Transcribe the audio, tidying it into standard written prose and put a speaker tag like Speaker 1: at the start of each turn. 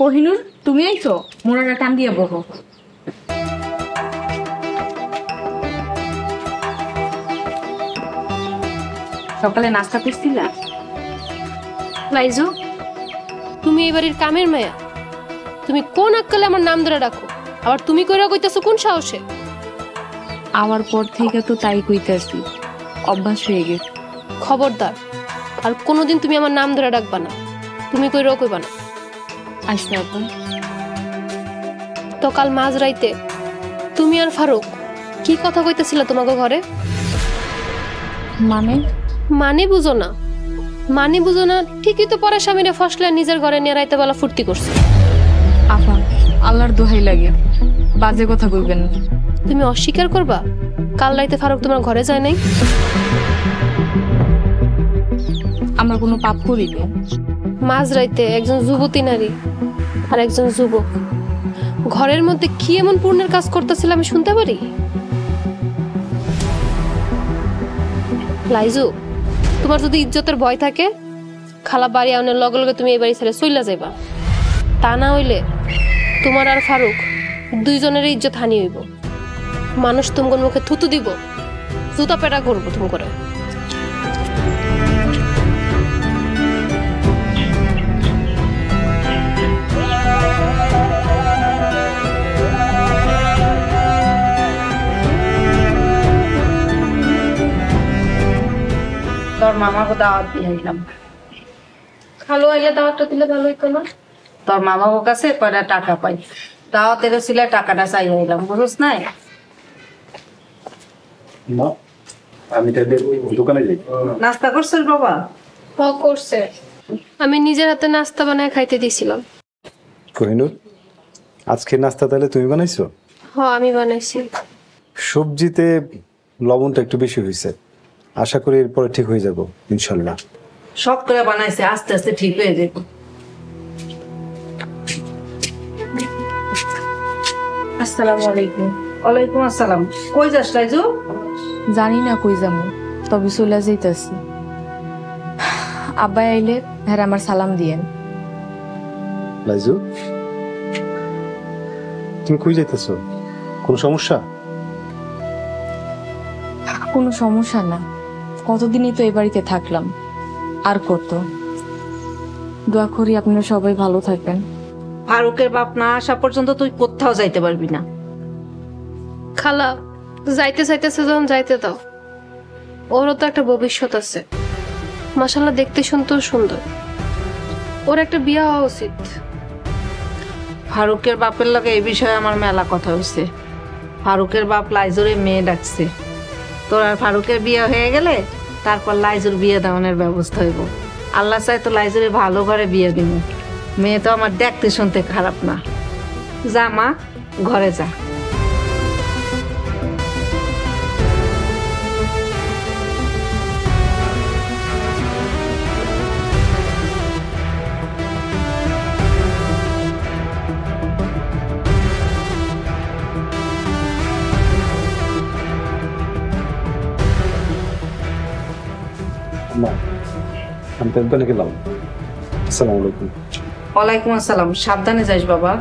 Speaker 1: কোহিনুর তুমি আইছো? মোড়াটা টান দিয়ে বসো। সকালে নাস্তা করছিলা?
Speaker 2: লাইজু, তুমি এই বাড়ির কামের মায়া, তুমি কোন আক্কেলে আমার নাম ধরে ডাকো? আবার তুমি কইরা কইতাছো কোন সাহসে?
Speaker 1: আমার পর থেকে তো তাই কইতাছি, অভ্যাস হয়ে গেছে।
Speaker 2: খবরদার, আর কোনোদিন তুমি আমার নাম ধরে ডাকবা না, তুমি কইরাও কইবা না।
Speaker 1: আচ্ছা আপা।
Speaker 2: তো কাল মাঝরাইতে তুমি আর ফারুক কি কথা কইতেছিলা তোমাকে ঘরে?
Speaker 1: মানে?
Speaker 2: মানে বুঝো না? মানে বুঝো না? ঠিকই তো পরে স্বামীরা ফসলে নিজের ঘরে নিয়ে রাইতে বেলা ফুর্তি করছে।
Speaker 1: আপা, আল্লাহর দোহাই লাগে, বাজে কথা কইবেন না।
Speaker 2: তুমি অস্বীকার করবা কাল রাইতে ফারুক তোমার ঘরে যায় নাই?
Speaker 1: আমরা কোনো পাপ করিনি।
Speaker 2: মাঝরাইতে একজন যুবতী নারী আর একজন যুবক ঘরের মধ্যে কি এমন পুণ্যের কাজ করতেছিল আমি শুনতে পারি? লাইজু, তোমার যদি ইজ্জতের ভয় থাকে, খালা বাড়ি আউনের লগে লগে তুমি এই বাড়ি ছেড়ে চইলা যাইবা। তা না হইলে তোমার আর ফারুক দুইজনের ইজ্জত হানি হইব। মানুষ তোমার মুখে থুতু দিব, জুতা পেটা করবো তুমি করে।
Speaker 3: তোর মামাকে দাওয়াত দিয়ে আইলাম।
Speaker 2: খালো আইলে দাওয়াতটা দিলে ভালো হইতো না?
Speaker 3: তোর মামার কাছে কয়টা টাকা পাই, দাওয়াতের ছিল টাকাটা চাই আইলাম, বুঝছ নাই?
Speaker 4: আমি দোকানে যাই।
Speaker 3: নাস্তা করছিস বাবা?
Speaker 2: করছে, আমি নিজের হাতে নাস্তা বানায় খাইতে দিয়েছিলাম।
Speaker 4: কোহিনুর, আজকে নাস্তা তাহলে তুমি বানাইছো?
Speaker 2: আমি বানাইছি।
Speaker 4: সবজিতে লবণটা একটু বেশি হয়েছে, আশা করি এরপরে ঠিক হয়ে যাব ইনশাল্লাহ।
Speaker 3: শখ করে বানাইছে, আস্তে আস্তে ঠিক হয়ে যাবে।
Speaker 1: আসসালামু আলাইকুম।
Speaker 3: ওয়ালাইকুম আসসালাম। কই যাস লাইজু?
Speaker 1: জানি না কই যাবো, তবে চলে যাইতাছি। আব্বাই আইলে হ্যাঁ আমার সালাম দিয়েন।
Speaker 4: লাইজু, তুমি কই যাইতেছো? কোনো সমস্যা?
Speaker 1: কোনো সমস্যা না, কতদিনই তো এই বাড়িতে থাকলাম, আর কত। দোয়া করি আপনারা সবাই ভালো থাকবেন।
Speaker 3: ফারুকের বাপ না আসা পর্যন্ত তুই কোথাও যাইতে পারবি না।
Speaker 2: খালা, যাইতে চাইতেছে যখন যাইতে দাও, ওরও তো একটা ভবিষ্যৎ আছে। মাশাআল্লাহ, দেখতে শুনতেও সুন্দর, ওর একটা বিয়ে হওয়া উচিত।
Speaker 3: ফারুকের বাপের লগে এই বিষয়ে আমার মেলা কথা হয়েছে। ফারুকের বাপ লাইজুরে মেয়ে ডাকছে। তোর আর ফারুকের বিয়ে হয়ে গেলে তারপর লাইজুর বিয়ে দেওয়ানোর ব্যবস্থা হইব। আল্লাহ চাই তো লাইজুরে ভালো ঘরে বিয়ে দিব। মেয়ে তো আমার দেখতে শুনতে খারাপ না। যা মা, ঘরে যা।
Speaker 4: আমি তো দোকানে গেলাম। আসসালামু আলাইকুম।
Speaker 3: ওয়ালাইকুম আসসালাম। সাবধানে যাইস বাবা।